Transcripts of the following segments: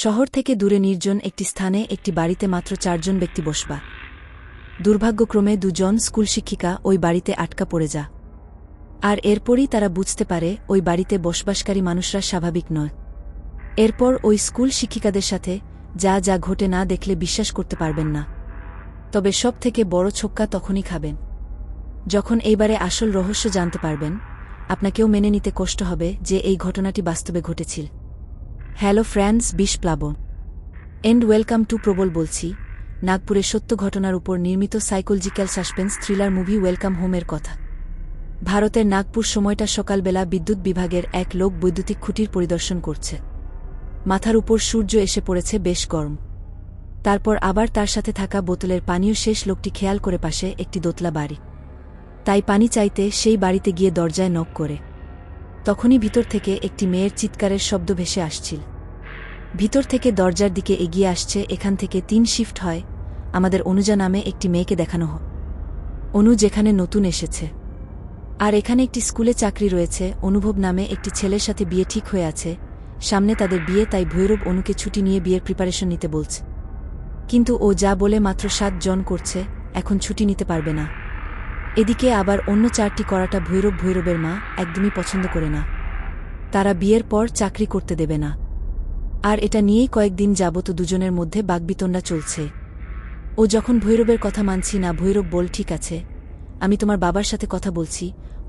শহর থেকে দূরে নির্জন একটি স্থানে একটি বাড়িতে মাত্র 4 জন ব্যক্তি বসবা। দুর্ভাগ্যক্রমে 2 জন স্কুল শিক্ষিকা ওই বাড়িতে আটকা পড়ে যা। আর এরপরই তারা বুঝতে পারে ওই বাড়িতে বসবাসকারী মানুষরা স্বাভাবিক নয়। এরপর ওই স্কুল শিক্ষিকাদের সাথে যা যা ঘটে না দেখলে বিশ্বাস করতে পারবেন না। তবে সব থেকে বড় ছক্কা তখনই খাবেন যখন এইবারে আসল রহস্য জানতে পারবেন। আপনাকেও মেনে নিতে কষ্ট হবে যে এই ঘটনাটি বাস্তবে ঘটেছিল। হ্যালো ফ্রেন্ডস, প্লাবন এন্ড ওয়েলকাম টু প্রবল বলছি নাগপুরের সত্য ঘটনার উপর নির্মিত psychological suspense thriller movie welcome হোমের কথা। ভারতের নাগপুর সময়টা সকালবেলা বিদ্যুৎ বিভাগের এক লোক বৈদ্যুতিক খুঁটির পরিদর্শন করছে। মাথার উপর সূর্য এসে পড়েছে, বেশ গরম। তারপর আবার তার সাথে থাকা বোতলের পানীয় শেষ লোকটি খেয়াল করে পাশে একটি দোতলা বাড়ি, তাই পানি চাইতে সেই বাড়িতে গিয়ে দরজায় নক করে। তখনই ভিতর থেকে একটি মেয়ের চিৎকারের শব্দ ভেসে আসছিল। ভিতর থেকে দরজার দিকে এগিয়ে আসছে। এখান থেকে 3 শিফট হয়। আমাদের অনুজা নামে একটি মেয়েকে দেখানো হয়। অনু যেখানে নতুন এসেছে, আর এখানে একটি স্কুলে চাকরি রয়েছে। অনুভব নামে একটি ছেলের সাথে বিয়ে ঠিক হয়ে আছে, সামনে তাদের বিয়ে। তাই ভৈরব অনুকে ছুটি নিয়ে বিয়ের প্রিপারেশন নিতে বলছে। কিন্তু ও যা বলে মাত্র 7 জন করছে, এখন ছুটি নিতে পারবে না। এদিকে আবার অন্য 4টি করাটা ভৈরবের মা একদমই পছন্দ করে না। তারা বিয়ের পর চাকরি করতে দেবে না। আর এটা নিয়েই কয়েকদিন যাবত দুজনের মধ্যে বাগবিতণ্ডা চলছে। ও যখন ভৈরবের কথা মানছি না, ভৈরব বল, ঠিক আছে, আমি তোমার বাবার সাথে কথা বলছি।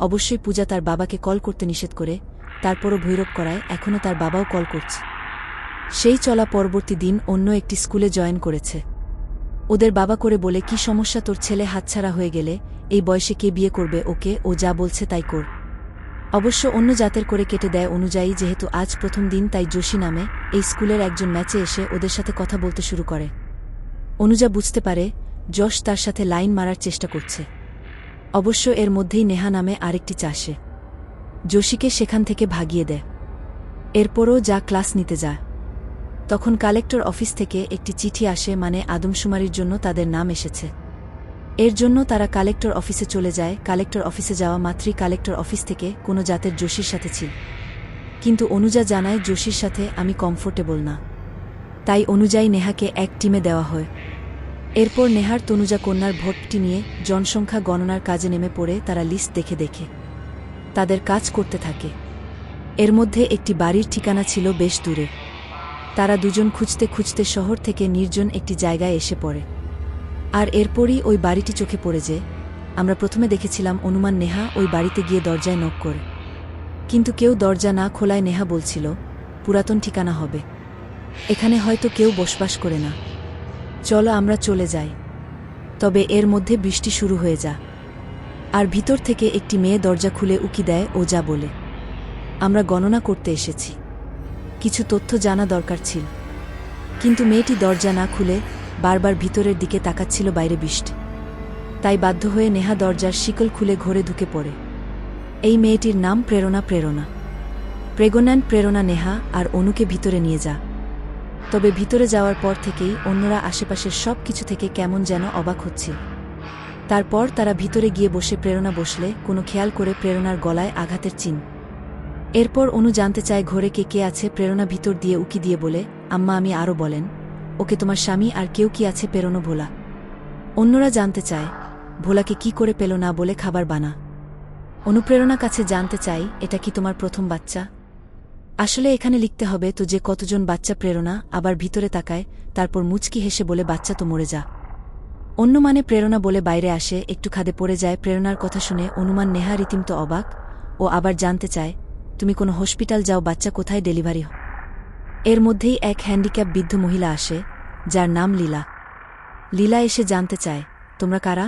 অবশ্যই পূজা তার বাবাকে কল করতে নিষেধ করে, তারপরও ভৈরব করায়। এখনও তার বাবাও কল করছে। সেই চলা পরবর্তী দিন অন্য একটি স্কুলে জয়েন করেছে। ওদের বাবা করে বলে, কি সমস্যা তোর ছেলে হাতছাড়া হয়ে গেলে? এই বয়সে কে বিয়ে করবে ওকে? ও যা বলছে তাই কর। অবশ্য অন্য জাতের করে কেটে দেয় অনুযায়ী। যেহেতু আজ প্রথম দিন, তাই যোশী নামে এই স্কুলের একজন ম্যাচে এসে ওদের সাথে কথা বলতে শুরু করে। অনুজা বুঝতে পারে যশ তার সাথে লাইন মারার চেষ্টা করছে। অবশ্য এর মধ্যেই নেহা নামে আরেকটি চাষে যোশীকে সেখান থেকে ভাগিয়ে দেয়। এরপরও যা ক্লাস নিতে যায়, তখন কালেক্টর অফিস থেকে একটি চিঠি আসে, মানে আদমশুমারির জন্য তাদের নাম এসেছে। এর জন্য তারা কালেক্টর অফিসে চলে যায়। কালেক্টর অফিসে যাওয়া মাত্রই কালেক্টর অফিস থেকে কোনো জাতের যোশীর সাথে ছিল। কিন্তু অনুজা জানায়, যোশীর সাথে আমি কমফোর্টেবল না। তাই অনুযায়ী নেহাকে এক টিমে দেওয়া হয়। এরপর নেহার তনুজা কন্যার ভোটটি নিয়ে জনসংখ্যা গণনার কাজে নেমে পড়ে। তারা লিস্ট দেখে তাদের কাজ করতে থাকে। এর মধ্যে একটি বাড়ির ঠিকানা ছিল বেশ দূরে। তারা দুজন খুঁজতে খুঁজতে শহর থেকে নির্জন একটি জায়গায় এসে পড়ে। আর এরপরই ওই বাড়িটি চোখে পড়ে। যে আমরা প্রথমে দেখেছিলাম, অনুমান নেহা ওই বাড়িতে গিয়ে দরজায় নক করে, কিন্তু কেউ দরজা না খোলায়। নেহা বলছিল, পুরাতন ঠিকানা হবে, এখানে হয়তো কেউ বসবাস করে না, চলো আমরা চলে যাই। তবে এর মধ্যে বৃষ্টি শুরু হয়ে যায়, আর ভিতর থেকে একটি মেয়ে দরজা খুলে উকি দেয়। ও যা বলে, আমরা গণনা করতে এসেছি, কিছু তথ্য জানা দরকার ছিল। কিন্তু মেয়েটি দরজা না খুলে বারবার ভিতরের দিকে তাকাচ্ছিল। বাইরে বৃষ্টি, তাই বাধ্য হয়ে নেহা দরজার শিকল খুলে ঘরে ঢুকে পড়ে। এই মেয়েটির নাম প্রেরণা নেহা আর অনুকে ভিতরে নিয়ে যা। তবে ভিতরে যাওয়ার পর থেকেই অন্যরা আশেপাশের সব কিছু থেকে কেমন যেন অবাক হচ্ছে। তারপর তারা ভিতরে গিয়ে বসে। প্রেরণা বসলে কোনো খেয়াল করে প্রেরণার গলায় আঘাতের চিহ্ন। এরপর অনু জানতে চায় ঘরে কে কে আছে। প্রেরণা ভিতর দিয়ে উকি দিয়ে বলে, আম্মা আমি। আরও বলেন, ওকে তোমার স্বামী আর কেউ কি আছে? প্রেরণা ভোলা। অন্যরা জানতে চায় ভোলাকে কি করে পেল না বলে খাবার বানা। অনুপ্রেরণা কাছে জানতে চাই, এটা কি তোমার প্রথম বাচ্চা? আসলে এখানে লিখতে হবে তো যে কতজন বাচ্চা। প্রেরণা আবার ভিতরে তাকায়, তারপর মুচকি হেসে বলে, বাচ্চা তো মরে যা। অন্য মানে প্রেরণা বলে বাইরে আসে, একটু খাদে পড়ে যায়। প্রেরণার কথা শুনে অনুমান নেহা রীতিমতো অবাক। ও আবার জানতে চায়, তুমি কোনো হসপিটাল যাও, বাচ্চা কোথায় ডেলিভারি হয়? এর মধ্যেই এক হ্যান্ডিক্যাপ বৃদ্ধ মহিলা আসে, যার নাম লীলা এসে জানতে চায়, তোমরা কারা?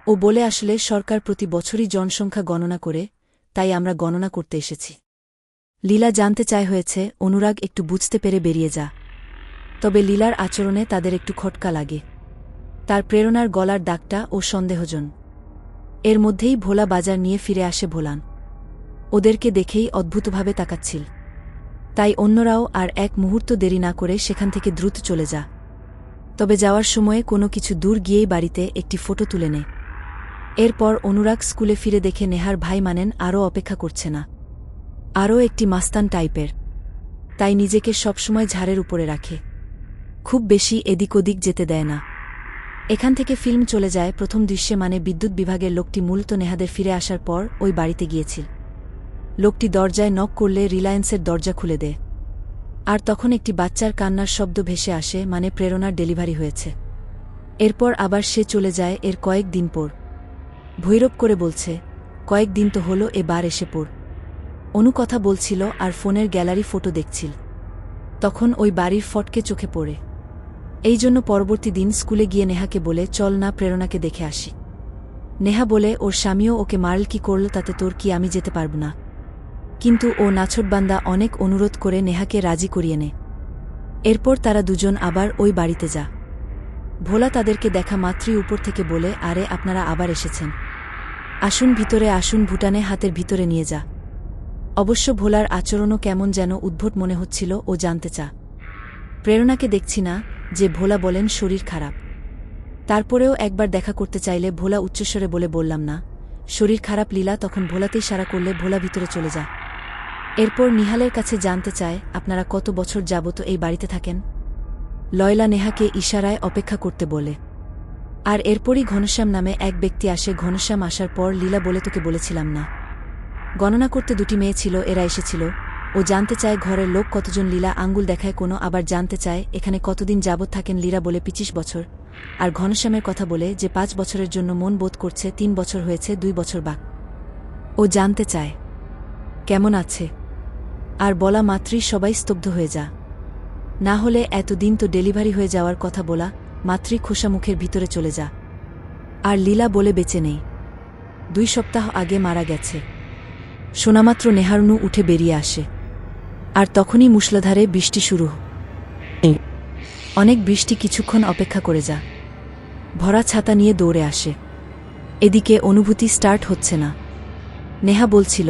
ও বলে, আসলে সরকার প্রতি বছরই জনসংখ্যা গণনা করে, তাই আমরা গণনা করতে এসেছি। লীলা জানতে চায় হয়েছে। অনুরাগ একটু বুঝতে পেরে বেরিয়ে যা। তবে লীলার আচরণে তাদের একটু খটকা লাগে। তার প্রেরণার গলার দাগটা ও সন্দেহজন। এর মধ্যেই ভোলা বাজার নিয়ে ফিরে আসে। ভোলান ওদেরকে দেখেই অদ্ভুতভাবে তাকাচ্ছিল। তাই অন্যরাও আর এক মুহূর্ত দেরি না করে সেখান থেকে দ্রুত চলে যা। তবে যাওয়ার সময়ে কোনো কিছু দূর গিয়েই বাড়িতে একটি ফটো তুলে নেয়। এরপর অনুরাগ স্কুলে ফিরে দেখে নেহার ভাই মানেন আরও অপেক্ষা করছে না। আরও একটি মাস্তান টাইপের তাই নিজেকে সবসময় ঝাড়ের উপরে রাখে, খুব বেশি এদিক ওদিক যেতে দেয় না। এখান থেকে ফিল্ম চলে যায় প্রথম দৃশ্যে, মানে বিদ্যুৎ বিভাগের লোকটি মূলত নেহাদের ফিরে আসার পর ওই বাড়িতে গিয়েছিল। লোকটি দরজায় নক করলে রিলায়েন্সের দরজা খুলে দেয়, আর তখন একটি বাচ্চার কান্নার শব্দ ভেসে আসে, মানে প্রেরণার ডেলিভারি হয়েছে। এরপর আবার সে চলে যায় এর কয়েক দিন পর। ভৈরব করে বলছে, কয়েক দিন তো হলো এবার এসে পড়। অনু কথা বলছিল আর ফোনের গ্যালারি ফটো দেখছিল। তখন ওই বাড়ির ফটকে চোখে পড়ে। এই জন্য পরবর্তী দিন স্কুলে গিয়ে নেহাকে বলে, চল না প্রেরণাকে দেখে আসি। নেহা বলে, ওর স্বামীও ওকে মারল, কি করল তাতে তোর কি, আমি যেতে পারব না। কিন্তু ও নাছোড়বান্দা অনেক অনুরোধ করে নেহাকে রাজি করিয়ে নেয়। এরপর তারা দুজন আবার ওই বাড়িতে যা। ভোলা তাদেরকে দেখা মাত্রই উপর থেকে বলে, আরে আপনারা আবার এসেছেন, আসুন ভিতরে আসুন, ভুটানে হাতের ভিতরে নিয়ে যা। অবশ্য ভোলার আচরণও কেমন যেন উদ্ভট মনে হচ্ছিল। ও জানতে চা প্রেরণাকে দেখছি না যে, ভোলা বলেন শরীর খারাপ। তারপরেও একবার দেখা করতে চাইলে ভোলা উচ্চস্বরে বলে, বললাম না শরীর খারাপ। লীলা তখন ভোলাতেই সাড়া করলে ভোলা ভিতরে চলে যায়। এরপর নিহালের কাছে জানতে চায়, আপনারা কত বছর যাবত এই বাড়িতে থাকেন? লয়লা নেহাকে ইশারায় অপেক্ষা করতে বলে। আর এরপরই ঘনশ্যাম নামে এক ব্যক্তি আসে। ঘনশ্যাম আসার পর লীলা বলে, তোকে বলেছিলাম না, গণনা করতে দুটি মেয়ে ছিল, এরা এসেছিল। ও জানতে চায় ঘরের লোক কতজন। লীলা আঙ্গুল দেখায় কোনো, আবার জানতে চায় এখানে কতদিন যাবৎ থাকেন। লীলা বলে 25 বছর। আর ঘনশ্যামের কথা বলে যে 5 বছরের জন্য মন বোধ করছে, 3 বছর হয়েছে, 2 বছর বাক। ও জানতে চায় কেমন আছে, আর বলা মাত্রই সবাই স্তব্ধ হয়ে যা। না হলে এতদিন তো ডেলিভারি হয়ে যাওয়ার কথা, বলা মাত্রই খোসা মুখের ভিতরে চলে যা। আর লীলা বলে, বেঁচে নেই, 2 সপ্তাহ আগে মারা গেছে। শোনামাত্র নেহারনু উঠে বেরিয়ে আসে। আর তখনই মুষলধারে বৃষ্টি শুরু। অনেক বৃষ্টি কিছুক্ষণ অপেক্ষা করে যা। ভরা ছাতা নিয়ে দৌড়ে আসে। এদিকে অনুভূতি স্টার্ট হচ্ছে না। নেহা বলছিল,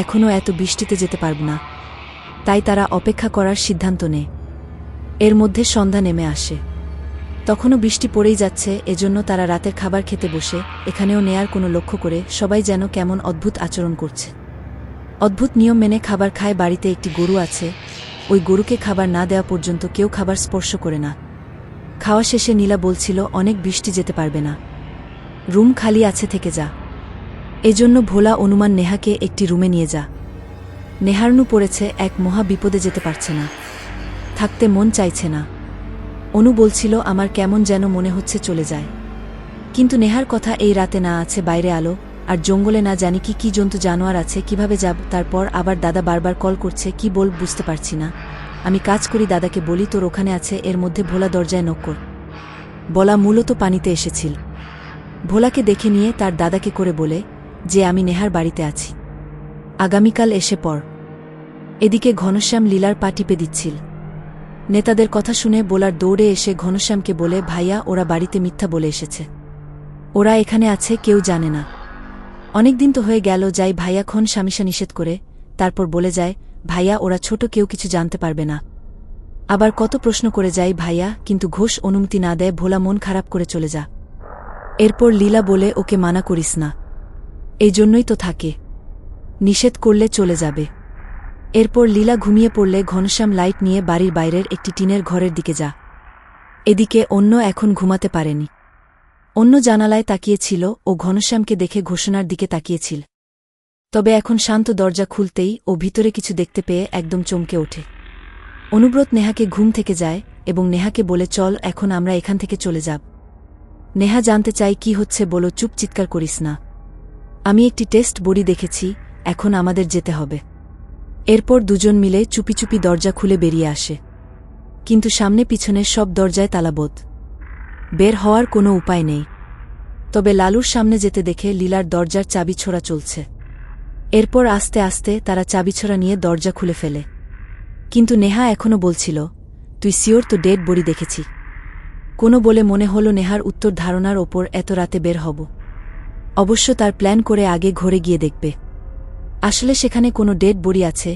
এখনও এত বৃষ্টিতে যেতে পারব না। তাই তারা অপেক্ষা করার সিদ্ধান্ত নেয়। এর মধ্যে সন্ধ্যা নেমে আসে। তখনও বৃষ্টি পড়েই যাচ্ছে, এজন্য তারা রাতের খাবার খেতে বসে। এখানেও নেয়ার কোনো লক্ষ্য করে সবাই যেন কেমন অদ্ভুত আচরণ করছে। অদ্ভুত নিয়ম মেনে খাবার খায়। বাড়িতে একটি গরু আছে, ওই গরুকে খাবার না দেওয়া পর্যন্ত কেউ খাবার স্পর্শ করে না। খাওয়া শেষে নীলা বলছিল, অনেক বৃষ্টি, যেতে পারবে না, রুম খালি আছে, থেকে যা। এজন্য ভোলা অনুমান নেহাকে একটি রুমে নিয়ে যা। নেহারনু পড়েছে এক মহা বিপদে, যেতে পারছে না, থাকতে মন চাইছে না। অনু বলছিল, আমার কেমন যেন মনে হচ্ছে চলে যায়। কিন্তু নেহার কথা, এই রাতে না আছে বাইরে আলো, আর জঙ্গলে না জানি কি কি জন্তু জানোয়ার আছে, কিভাবে যাব। তারপর আবার দাদা বারবার কল করছে, কি বল বুঝতে পারছি না। আমি কাজ করি, দাদাকে বলি তোর ওখানে আছে। এর মধ্যে ভোলা দরজায় নক কর। বলা মূলত পানিতে এসেছিল। ভোলাকে দেখে নিয়ে তার দাদাকে করে বলে যে, আমি নেহার বাড়িতে আছি, আগামীকাল এসে পড়। এদিকে ঘনশ্যাম লীলার পা টিপে দিচ্ছিল। নেতাদের কথা শুনে বোলার দৌড়ে এসে ঘনশ্যামকে বলে, ভাইয়া ওরা বাড়িতে মিথ্যা বলে এসেছে, ওরা এখানে আছে, কেউ জানে না। অনেকদিন তো হয়ে গেল, যাই ভাইয়া ক্ষণ স্বামীসা নিষেধ করে। তারপর বলে যায়, ভাইয়া ওরা ছোট, কেউ কিছু জানতে পারবে না। আবার কত প্রশ্ন করে যাই ভাইয়া, কিন্তু ঘোষ অনুমতি না দেয়। ভোলা মন খারাপ করে চলে যা। এরপর লীলা বলে, ওকে মানা করিস না, এই জন্যই তো থাকে, নিষেধ করলে চলে যাবে। এরপর লীলা ঘুমিয়ে পড়লে ঘনশ্যাম লাইট নিয়ে বাড়ির বাইরের একটি টিনের ঘরের দিকে যা। এদিকে অন্য এখন ঘুমাতে পারেনি। অন্য জানালায় তাকিয়েছিল ও ঘনশ্যামকে দেখে ঘোষণার দিকে তাকিয়েছিল। তবে এখন শান্ত দরজা খুলতেই ও ভিতরে কিছু দেখতে পেয়ে একদম চমকে ওঠে। অনুব্রত নেহাকে ঘুম থেকে যায় এবং নেহাকে বলে, চল এখন আমরা এখান থেকে চলে যাব। নেহা জানতে চাই, কি হচ্ছে বলো, চুপ, চিৎকার করিস না। আমি একটি টেস্ট বড়ি দেখেছি, এখন আমাদের যেতে হবে। এরপর দুজন মিলে চুপি চুপি দরজা খুলে বেরিয়ে আসে। কিন্তু সামনে পিছনে সব দরজায় তালাবদ্ধ, বের হওয়ার কোনো উপায় নেই। তবে লালুর সামনে যেতে দেখে লীলার দরজার চাবি ছোড়া চলছে। এরপর আস্তে আস্তে তারা চাবিছোড়া নিয়ে দরজা খুলে ফেলে। কিন্তু নেহা এখনও বলছিল, তুই সিওর তো ডেড বডি দেখেছি? কোনো বলে মনে হলো নেহার উত্তর ধারণার ওপর এত রাতে বের হব। অবশ্য তার প্ল্যান করে আগে ঘরে গিয়ে দেখবে আসলে সেখানে কোনো ডেড বডি আছে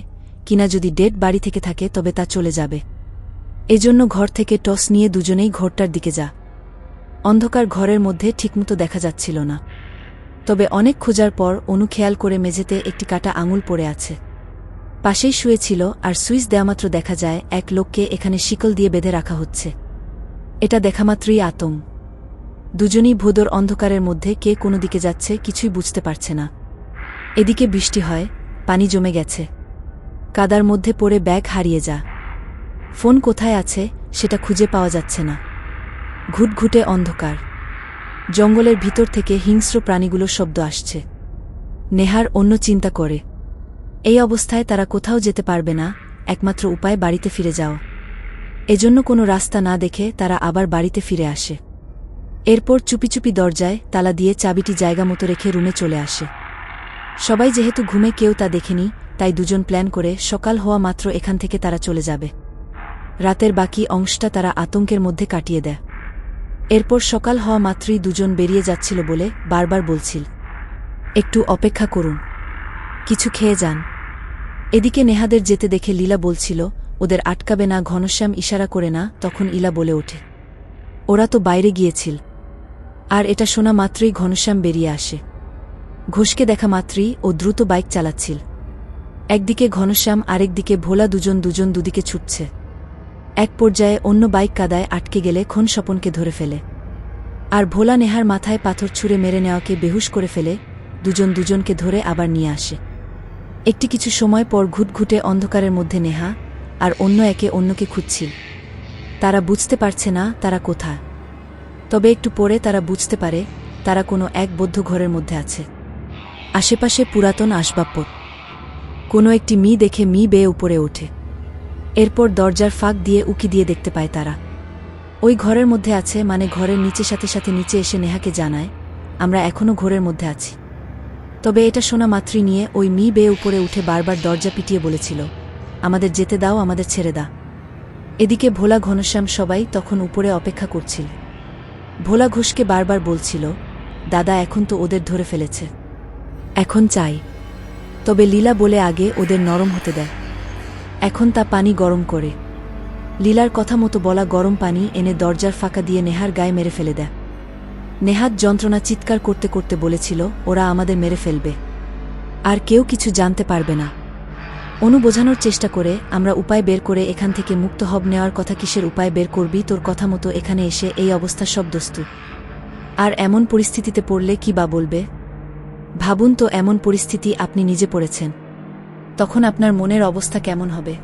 কিনা। যদি ডেড বাড়ি থেকে থাকে তবে তা চলে যাবে। এজন্য ঘর থেকে টস নিয়ে দুজনেই ঘরটার দিকে যা। অন্ধকার ঘরের মধ্যে ঠিকমতো দেখা যাচ্ছিল না। তবে অনেক খোঁজার পর অনু খেয়াল করে মেঝেতে একটি কাটা আঙুল পড়ে আছে। পাশেই শুয়েছিল, আর সুইচ দেওয়ামাত্র দেখা যায় এক লোককে এখানে শিকল দিয়ে বেঁধে রাখা হচ্ছে। এটা দেখামাত্রই আতঙ্ক। দুজনই ভোদর অন্ধকারের মধ্যে কে কোনো দিকে যাচ্ছে কিছুই বুঝতে পারছে না। এদিকে বৃষ্টি হয়, পানি জমে গেছে, কাদার মধ্যে পড়ে ব্যাগ হারিয়ে যা। ফোন কোথায় আছে সেটা খুঁজে পাওয়া যাচ্ছে না। ঘুটঘুটে অন্ধকার, জঙ্গলের ভিতর থেকে হিংস্র প্রাণীগুলোর শব্দ আসছে। নেহার অন্য চিন্তা করে। এই অবস্থায় তারা কোথাও যেতে পারবে না, একমাত্র উপায় বাড়িতে ফিরে যাও। এজন্য কোনো রাস্তা না দেখে তারা আবার বাড়িতে ফিরে আসে। এরপর চুপি চুপি দরজায় তালা দিয়ে চাবিটি জায়গা মতো রেখে রুমে চলে আসে। সবাই যেহেতু ঘুমে কেউ তা দেখেনি, তাই দুজন প্ল্যান করে সকাল হওয়া মাত্র এখান থেকে তারা চলে যাবে। রাতের বাকি অংশটা তারা আতঙ্কের মধ্যে কাটিয়ে দেয়। এরপর সকাল হওয়া মাত্রই দুজন বেরিয়ে যাচ্ছিল বলে বারবার বলছিল, একটু অপেক্ষা করুন, কিছু খেয়ে যান। এদিকে নেহাদের যেতে দেখে লীলা বলছিল, ওদের আটকাবে না। ঘনশ্যাম ইশারা করে না, তখন ইলা বলে ওঠে, ওরা তো বাইরে গিয়েছিল। আর এটা শোনা মাত্রই ঘনশ্যাম বেরিয়ে আসে। ঘোষকে দেখা মাত্রই ও দ্রুত বাইক চালাচ্ছিল। একদিকে ঘনশ্যাম, আরেকদিকে ভোলা, দুজন দুদিকে ছুটছে। এক পর্যায়ে অন্য বাইক কাদায় আটকে গেলে খন স্বপনকে ধরে ফেলে। আর ভোলা নেহার মাথায় পাথর ছুঁড়ে মেরে নেওয়াকে বেহুশ করে ফেলে। দুজনকে ধরে আবার নিয়ে আসে। একটি কিছু সময় পর ঘুটঘুটে অন্ধকারের মধ্যে নেহা আর অন্য একে অন্যকে খুঁজছিল। তারা বুঝতে পারছে না তারা কোথায়। তবে একটু পরে তারা বুঝতে পারে তারা কোনো এক বদ্ধ ঘরের মধ্যে আছে। আশেপাশে পুরাতন আসবাবপত্র। কোনো একটি দেখে বেয়ে উপরে ওঠে। এরপর দরজার ফাঁক দিয়ে উকি দিয়ে দেখতে পায় তারা ওই ঘরের মধ্যে আছে। মানে ঘরের নিচে। সাথে সাথে নিচে এসে নেহাকে জানায়, আমরা এখনও ঘরের মধ্যে আছি। তবে এটা শোনা মাত্রই নিয়ে ওই বেয়ে উপরে উঠে বারবার দরজা পিটিয়ে বলেছিল, আমাদের যেতে দাও, আমাদের ছেড়ে দাও। এদিকে ভোলা, ঘনশ্যাম সবাই তখন উপরে অপেক্ষা করছিল। ভোলা ঘোষকে বারবার বলছিল, দাদা এখন তো ওদের ধরে ফেলেছে, এখন চাই। তবে লীলা বলে আগে ওদের নরম হতে দেয়, এখন তা পানি গরম করে। লীলার কথা মতো বলা গরম পানি এনে দরজার ফাঁকা দিয়ে নেহার গায়ে মেরে ফেলে দেয়। নেহাত যন্ত্রণা চিৎকার করতে করতে বলেছিল, ওরা আমাদের মেরে ফেলবে, আর কেউ কিছু জানতে পারবে না। অনু বোঝানোর চেষ্টা করে, আমরা উপায় বের করে এখান থেকে মুক্ত হব। নেওয়ার কথা কিসের উপায় বের করবি? তোর কথা মতো এখানে এসে এই অবস্থা সব দস্তু। আর এমন পরিস্থিতিতে পড়লে কি বা বলবে? ভাবুন তো, এমন পরিস্থিতি আপনি নিজে পড়েছেন, তখন আপনার মনের অবস্থা কেমন হবে?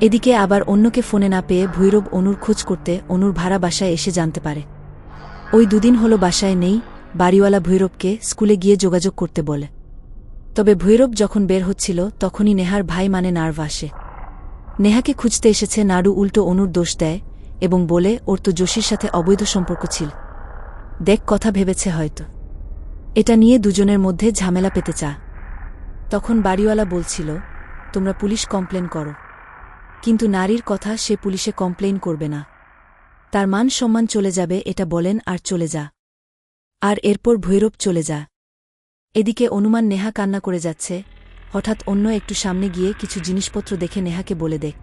এদিকে আবার অন্যকে ফোনে না পেয়ে ভৈরব অনুর খোঁজ করতে অনুর ভাড়া বাসায় এসে জানতে পারে ওই দুদিন হলো বাসায় নেই। বাড়িওয়ালা ভৈরবকে স্কুলে গিয়ে যোগাযোগ করতে বলে। তবে ভৈরব যখন বের হচ্ছিল তখনই নেহার ভাই নার্ভ আসে। নেহাকে খুঁজতে এসেছে। নাড়ু উল্টো অনুর দোষ দেয় এবং বলে, ওর তো জোশীর সাথে অবৈধ সম্পর্ক ছিল। দেখ, কথা ভেবেছে হয়তো, এটা নিয়ে দুজনের মধ্যে ঝামেলা পেতে চা। তখন বাড়িওয়ালা বলছিল, তোমরা পুলিশ কমপ্লেন করো, কিন্তু নারীর কথা সে পুলিশে কমপ্লেইন করবে না, তার মান সম্মান চলে যাবে, এটা বলেন আর চলে যা। আর এরপর ভৈরব চলে যা। এদিকে অনুমান নেহা কান্না করে যাচ্ছে। হঠাৎ অন্য একটু সামনে গিয়ে কিছু জিনিসপত্র দেখে নেহাকে বলে দেখ,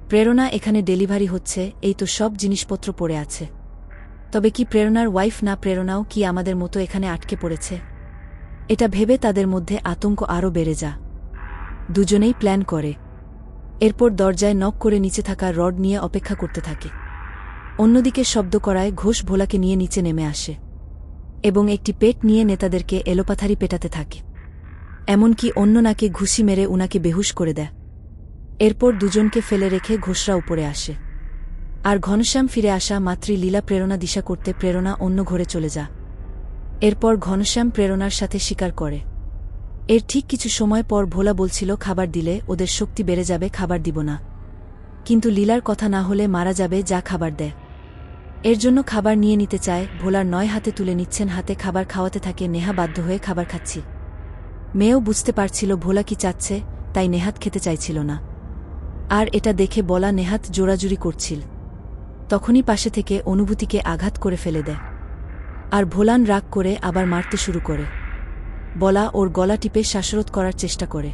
প্রেরণা এখানে ডেলিভারি হচ্ছে, এই তো সব জিনিসপত্র পড়ে আছে। তবে কি প্রেরণার ওয়াইফ না? প্রেরণাও কি আমাদের মতো এখানে আটকে পড়েছে? এটা ভেবে তাদের মধ্যে আতঙ্ক আরও বেড়ে যা। দুজনেই প্ল্যান করে। এরপর দরজায় নক করে নিচে থাকা রড নিয়ে অপেক্ষা করতে থাকে। অন্যদিকে শব্দ করায় ঘোষ ভোলাকে নিয়ে নিচে নেমে আসে এবং একটি পেট নিয়ে নেতাদেরকে এলোপাথারি পেটাতে থাকে। এমনকি অন্য নাকে ঘুষি মেরে উনাকে বেহুশ করে দেয়। এরপর দুজনকে ফেলে রেখে ঘোষরা উপরে আসে। আর ঘনশ্যাম ফিরে আসা মাত্রই লীলা প্রেরণা দিশা করতে প্রেরণা অন্য ঘরে চলে যা। এরপর ঘনশ্যাম প্রেরণার সাথে স্বীকার করে। এর ঠিক কিছু সময় পর ভোলা বলছিল, খাবার দিলে ওদের শক্তি বেড়ে যাবে, খাবার দিব না। কিন্তু লীলার কথা না হলে মারা যাবে, যা খাবার দেয়। এর জন্য খাবার নিয়ে নিতে চায়। ভোলার 9 হাতে তুলে নিচ্ছেন, হাতে খাবার খাওয়াতে থাকে। নেহা বাধ্য হয়ে খাবার খাচ্ছি। মেয়েও বুঝতে পারছিল ভোলা কি চাচ্ছে, তাই নেহাত খেতে চাইছিল না। আর এটা দেখে বলা নেহাত জোরাজুরি করছিল। তখনই পাশে থেকে অনুভূতিকে আঘাত করে ফেলে দেয়। আর ভোলান রাগ করে আবার মারতে শুরু করে। বলা ওর গলা টিপে শ্বাসরোধ করার চেষ্টা করে।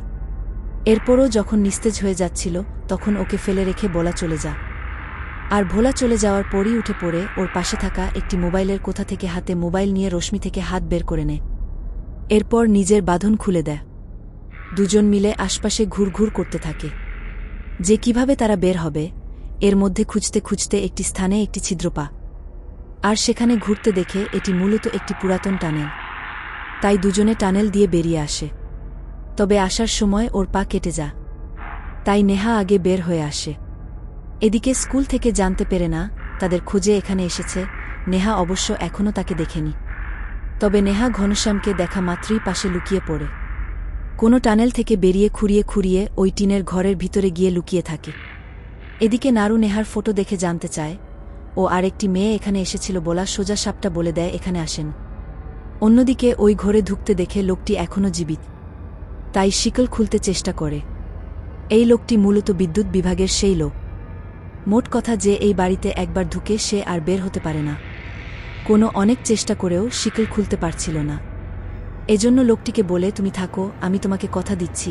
এরপরও যখন নিস্তেজ হয়ে যাচ্ছিল তখন ওকে ফেলে রেখে বলা চলে যা। আর ভোলা চলে যাওয়ার পরই উঠে পড়ে ওর পাশে থাকা একটি মোবাইলের কোথা থেকে হাতে মোবাইল নিয়ে রশ্মি থেকে হাত বের করে নেয়। এরপর নিজের বাঁধন খুলে দেয়। দুজন মিলে আশপাশে ঘুরঘুর করতে থাকে যে কিভাবে তারা বের হবে। এর মধ্যে খুঁজতে খুঁজতে একটি স্থানে একটি ছিদ্র পা, আর সেখানে ঘুরতে দেখে এটি মূলত একটি পুরাতন টানেল। তাই দুজনে টানেল দিয়ে বেরিয়ে আসে। তবে আসার সময় ওর পা কেটে যা, তাই নেহা আগে বের হয়ে আসে। এদিকে স্কুল থেকে জানতে পেরে না তাদের খোঁজে এখানে এসেছে। নেহা অবশ্য এখনও তাকে দেখেনি। তবে নেহা ঘনশ্যামকে দেখা মাত্রই পাশে লুকিয়ে পড়ে। কোনো টানেল থেকে বেরিয়ে খুঁড়িয়ে খুঁড়িয়ে ওই টিনের ঘরের ভিতরে গিয়ে লুকিয়ে থাকে। এদিকে নারু নেহার ফটো দেখে জানতে চায় ও আরেকটি মেয়ে এখানে এসেছিল বলা সোজা সাপটা বলে দেয় এখানে আসেন। অন্যদিকে ওই ঘরে ঢুকতে দেখে লোকটি এখনও জীবিত, তাই শিকল খুলতে চেষ্টা করে। এই লোকটি মূলত বিদ্যুৎ বিভাগের সেই লোক। মোট কথা যে এই বাড়িতে একবার ঢুকে সে আর বের হতে পারে না। কোনো অনেক চেষ্টা করেও শিকল খুলতে পারছিল না। এজন্য লোকটিকে বলে তুমি থাকো, আমি তোমাকে কথা দিচ্ছি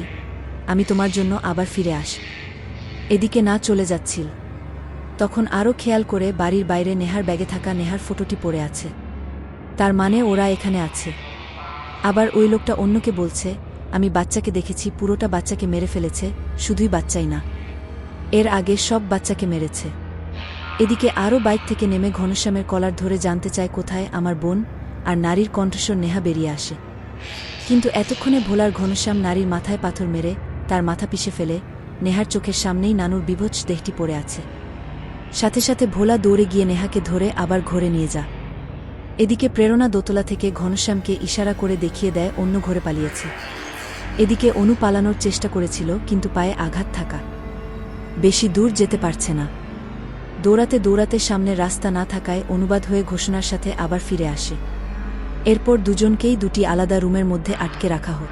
আমি তোমার জন্য আবার ফিরে আস। এদিকে না চলে যাচ্ছিল তখন আরও খেয়াল করে বাড়ির বাইরে নেহার ব্যাগে থাকা নেহার ফটোটি পড়ে আছে। তার মানে ওরা এখানে আছে। আবার ওই লোকটা অন্যকে বলছে আমি বাচ্চাকে দেখেছি, পুরোটা বাচ্চাকে মেরে ফেলেছে, শুধুই বাচ্চাই না এর আগে সব বাচ্চাকে মেরেছে। এদিকে আরও বাইক থেকে নেমে ঘনশ্যামের কলার ধরে জানতে চায় কোথায় আমার বোন, আর নারীর কণ্ঠস্বর নেহা বেরিয়ে আসে। কিন্তু এতক্ষণে ভোলার ঘনশ্যাম নারীর মাথায় পাথর মেরে তার মাথা পিষে ফেলে। নেহার চোখের সামনেই নানুর বিভৎস দেহটি পড়ে আছে। সাথে সাথে ভোলা দৌড়ে গিয়ে নেহাকে ধরে আবার ঘরে নিয়ে যা। এদিকে প্রেরণা দোতলা থেকে ঘনশ্যামকে ইশারা করে দেখিয়ে দেয় অন্য ঘরে পালিয়েছে। এদিকে অনু পালানোর চেষ্টা করেছিল কিন্তু পায়ে আঘাত থাকা বেশি দূর যেতে পারছে না। দৌড়াতে দৌড়াতে সামনের রাস্তা না থাকায় অনুবাদ হয়ে ঘোষণার সাথে আবার ফিরে আসে। এরপর দুজনকেই দুটি আলাদা রুমের মধ্যে আটকে রাখা হোক।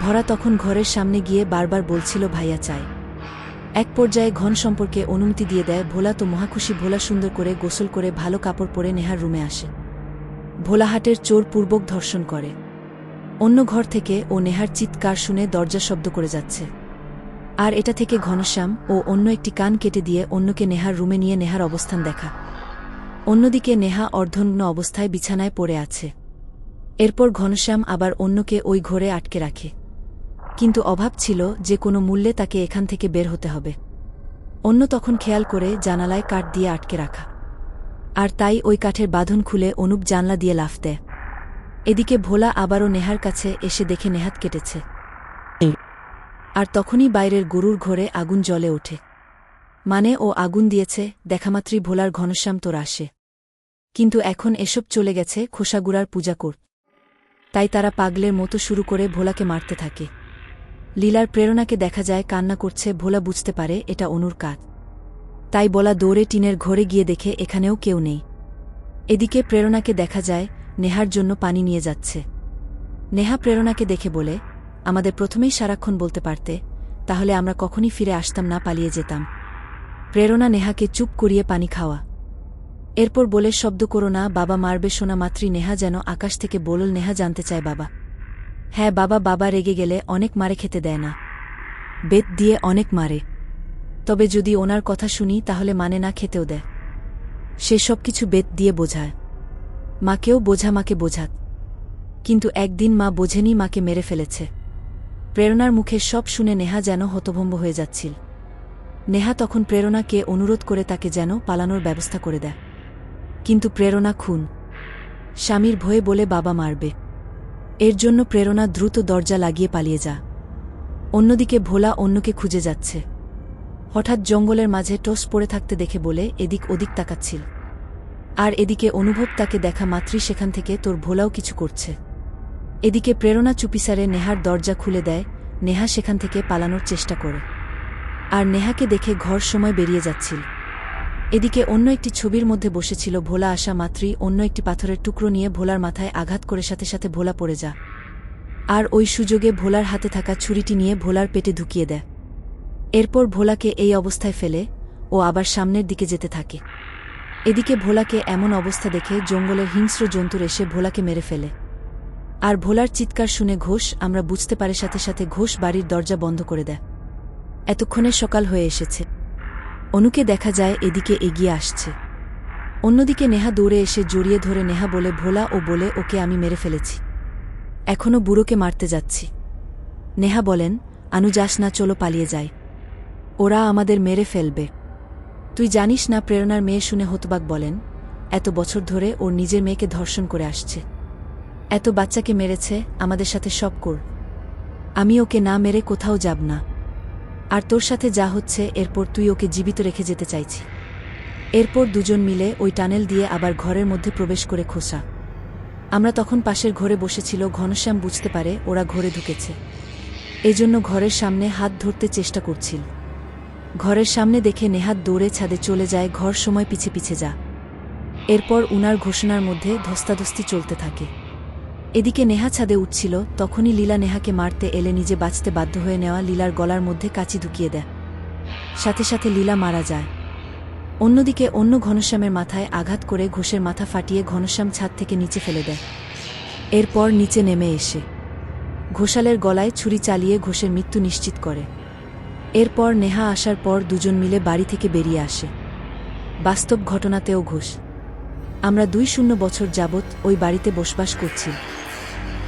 ভরা তখন ঘরের সামনে গিয়ে বারবার বলছিল ভাইয়া চাই। এক পর্যায়ে ঘন সম্পর্কে অনুমতি দিয়ে দেয় ভোলা। তো মহাখুশি ভোলা সুন্দর করে গোসল করে ভালো কাপড় পরে নেহার রুমে আসে। ভোলাহাটের চোর পূর্বক ধর্ষণ করে। অন্য ঘর থেকে ও নেহার চিৎকার শুনে দরজা শব্দ করে যাচ্ছে। আর এটা থেকে ঘনশ্যাম ও অন্য একটি কান কেটে দিয়ে অন্যকে নেহার রুমে নিয়ে নেহার অবস্থান দেখা। অন্যদিকে নেহা অর্ধনগ্ন অবস্থায় বিছানায় পড়ে আছে। এরপর ঘনশ্যাম আবার অন্যকে ওই ঘরে আটকে রাখে। কিন্তু অভাব ছিল যে কোনো মূল্যে তাকে এখান থেকে বের হতে হবে। অন্য তখন খেয়াল করে জানালায় কাঠ দিয়ে আটকে রাখা, আর তাই ওই কাঠের বাঁধন খুলে অনুপ জানলা দিয়ে লাফ দেয়। এদিকে ভোলা আবারও নেহার কাছে এসে দেখে নেহাত কেটেছে। আর তখনই বাইরের গরুর ঘরে আগুন জ্বলে ওঠে। মানে ও আগুন দিয়েছে দেখামাত্রই ভোলার ঘনশ্যাম তোর আসে। কিন্তু এখন এসব চলে গেছে খোসাগুড়ার পূজা কর। তাই তারা পাগলের মতো শুরু করে ভোলাকে মারতে থাকে। লীলার প্রেরণাকে দেখা যায় কান্না করছে। ভোলা বুঝতে পারে এটা অনুর কাজ। তাই বলা দৌড়ে টিনের ঘরে গিয়ে দেখে এখানেও কেউ নেই। এদিকে প্রেরণাকে দেখা যায় নেহার জন্য পানি নিয়ে যাচ্ছে। নেহা প্রেরণাকে দেখে বলে আমাদের প্রথমেই সারাক্ষণ বলতে পারতে, তাহলে আমরা কখনই ফিরে আসতাম না, পালিয়ে যেতাম। প্রেরণা নেহাকে চুপ করিয়ে পানি খাওয়া। এরপর বলে শব্দ করো না, বাবা মারবে। শোনা মাত্রই নেহা যেন আকাশ থেকে বলল। নেহা জানতে চায় বাবা? হ্যাঁ বাবা। বাবা রেগে গেলে অনেক মারে, খেতে দেয় না, বেত দিয়ে অনেক মারে। তবে যদি ওনার কথা শুনি তাহলে মানে না, খেতেও দেয়। সে সব কিছু বেত দিয়ে বোঝায়। মাকেও বোঝা, মাকে বোঝাত। কিন্তু একদিন মা বোঝেনি, মাকে মেরে ফেলেছে। প্রেরণার মুখে সব শুনে নেহা যেন হতভম্ব হয়ে যাচ্ছিল। নেহা তখন প্রেরণাকে অনুরোধ করে তাকে যেন পালানোর ব্যবস্থা করে দেয়। কিন্তু প্রেরণা খুন স্বামীর ভয়ে বলে বাবা মারবে। এর জন্য প্রেরণা দ্রুত দরজা লাগিয়ে পালিয়ে যা। অন্যদিকে ভোলা অন্যকে খুঁজে যাচ্ছে। হঠাৎ জঙ্গলের মাঝে টস পড়ে থাকতে দেখে বলে এদিক ওদিক তাকাচ্ছিল। আর এদিকে অনুভব তাকে দেখা মাত্রই সেখান থেকে তোর ভোলাও কিছু করছে। এদিকে প্রেরণা চুপিসারে নেহার দরজা খুলে দেয়। নেহা সেখান থেকে পালানোর চেষ্টা করে, আর নেহাকে দেখে ঘর সময় বেরিয়ে যাচ্ছিল। এদিকে অন্য একটি ছবির মধ্যে বসেছিল ভোলা। আসা মাত্রই অন্য একটি পাথরের টুকরো নিয়ে ভোলার মাথায় আঘাত করে সাথে সাথে ভোলা পড়ে যা। আর ওই সুযোগে ভোলার হাতে থাকা ছুরিটি নিয়ে ভোলার পেটে ঢুকিয়ে দেয়। এরপর ভোলাকে এই অবস্থায় ফেলে ও আবার সামনের দিকে যেতে থাকে। এদিকে ভোলাকে এমন অবস্থা দেখে জঙ্গলের হিংস্র জন্তুর এসে ভোলাকে মেরে ফেলে। আর ভোলার চিৎকার শুনে ঘোষ আমরা বুঝতে পারে, সাথে সাথে ঘোষ বাড়ির দরজা বন্ধ করে দেয়। এতক্ষণে সকাল হয়ে এসেছে। অনুকে দেখা যায় এদিকে এগিয়ে আসছে। অন্যদিকে নেহা দৌড়ে এসে জড়িয়ে ধরে নেহা বলে ভোলা ও বলে ওকে আমি মেরে ফেলেছি, এখনও বুড়োকে মারতে যাচ্ছি। নেহা বলেন, আনু যাস না, চলো পালিয়ে যাই। ওরা আমাদের মেরে ফেলবে। তুই জানিস না? প্রেরণার মেয়ে শুনে হতবাক বলেন, এত বছর ধরে ওর নিজের মেয়েকে ধর্ষণ করে আসছে, এত বাচ্চাকে মেরেছে, আমাদের সাথে সব কর। আমি ওকে না মেরে কোথাও যাব না। আর তোর সাথে যা হচ্ছে, এরপর তুই ওকে জীবিত রেখে যেতে চাইছি। এরপর দুজন মিলে ওই টানেল দিয়ে আবার ঘরের মধ্যে প্রবেশ করে খোসা। আমরা তখন পাশের ঘরে বসেছিল। ঘনশ্যাম বুঝতে পারে ওরা ঘরে ঢুকেছে, এজন্য ঘরের সামনে হাত ধরতে চেষ্টা করছিল। ঘরের সামনে দেখে নেহাত দৌড়ে ছাদে চলে যায়, ঘর সময় পিছে পিছে যা। এরপর উনার ঘোষণার মধ্যে ধস্তাধস্তি চলতে থাকে। এদিকে নেহা ছাদে উঠছিল, তখনই লীলা নেহাকে মারতে এলে নিজে বাঁচতে বাধ্য হয়ে নেওয়া লীলার গলার মধ্যে কাঁচি ঢুকিয়ে দেয়। সাথে সাথে লীলা মারা যায়। অন্যদিকে অন্য ঘনশ্যামের মাথায় আঘাত করে ঘোষের মাথা ফাটিয়ে ঘনশ্যাম ছাদ থেকে নিচে ফেলে দেয়। এরপর নিচে নেমে এসে ঘোষালের গলায় ছুরি চালিয়ে ঘোষের মৃত্যু নিশ্চিত করে। এরপর নেহা আসার পর দুজন মিলে বাড়ি থেকে বেরিয়ে আসে। বাস্তব ঘটনাতেও ঘোষ, আমরা 2 বছর যাবৎ ওই বাড়িতে বসবাস করছি।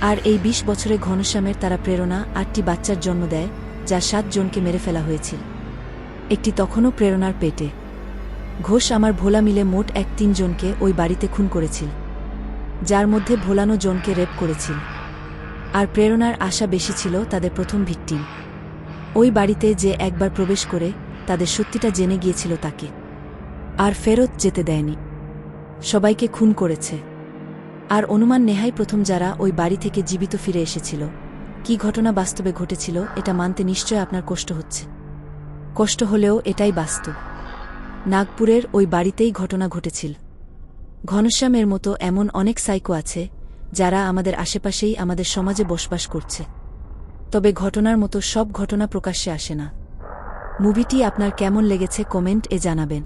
আর এই 20 বছরে ঘনশ্যামের তারা প্রেরণা 8টি বাচ্চার জন্ম দেয়, যা 7 জনকে মেরে ফেলা হয়েছিল। একটি তখনও প্রেরণার পেটে। ঘোষ আমার ভোলা মিলে মোট 3 জনকে ওই বাড়িতে খুন করেছিল, যার মধ্যে ভোলানো জনকে রেপ করেছিল। আর প্রেরণার আশা বেশি ছিল তাদের প্রথম ভিকটিম। ওই বাড়িতে যে একবার প্রবেশ করে তাদের সত্যিটা জেনে গিয়েছিল তাকে আর ফেরত যেতে দেয়নি, সবাইকে খুন করেছে। আর অনুমান নেহাই প্রথম যারা ওই বাড়ি থেকে জীবিত ফিরে এসেছিল। কি ঘটনা বাস্তবে ঘটেছিল এটা মানতে নিশ্চয় আপনার কষ্ট হচ্ছে। কষ্ট হলেও এটাই বাস্তব। নাগপুরের ওই বাড়িতেই ঘটনা ঘটেছিল। ঘনশ্যামের মতো এমন অনেক সাইকো আছে যারা আমাদের আশেপাশেই আমাদের সমাজে বসবাস করছে। তবে ঘটনার মতো সব ঘটনা প্রকাশ্যে আসে না। মুভিটি আপনার কেমন লেগেছে কমেন্ট এ জানাবেন।